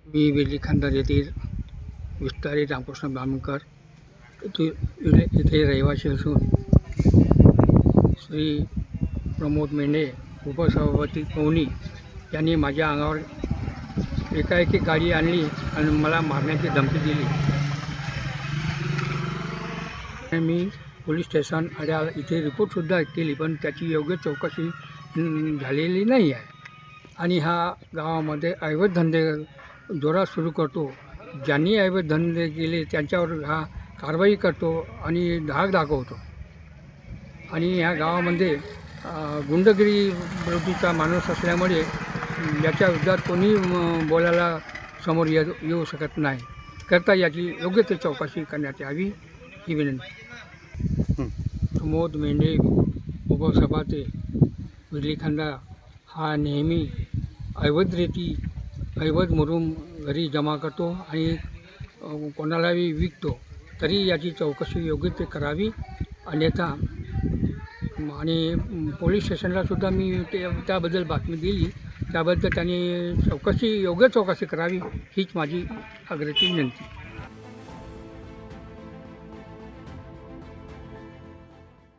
मी वेली खानदार येथील विस्तारी रामकृष्ण बामणकर इथे रहिवासी असून श्री प्रमोद मेंढे उपसभापती पवनी यांनी माझ्या अंगावर एकाएकी गाडी आणली आणि मला मारण्याची धमकी दिली. मी पोलीस स्टेशन अड्याळ इथे रिपोर्टसुद्धा केली, पण त्याची योग्य चौकशी झालेली नाही आहे. आणि हा गावामध्ये अवैध धंदे जोरात सुरू करतो. ज्यांनी अवैध धंदे केले त्यांच्यावर हा कारवाई करतो आणि धाक दाखवतो. आणि ह्या गावामध्ये गुंडगिरी विरोधीचा माणूस असल्यामुळे याच्या विरोधात कोणी बोलायला समोर येऊ शकत नाही. करता याची योग्य ते चौकशी करण्यात यावी ही विनंती. प्रमोद मेंढे उपसभापती विडली खांदा हा नेहमी अवैध मुरुम घरी जमा करतो आणि कोणालाही विकतो. तरी याची चौकशी योग्य ते करावी. अन्यथा आणि पोलीस स्टेशनलासुद्धा मी त्याबद्दल बातमी दिली. त्याबद्दल त्यांनी योग्य चौकशी करावी हीच माझी आग्रहाची विनंती.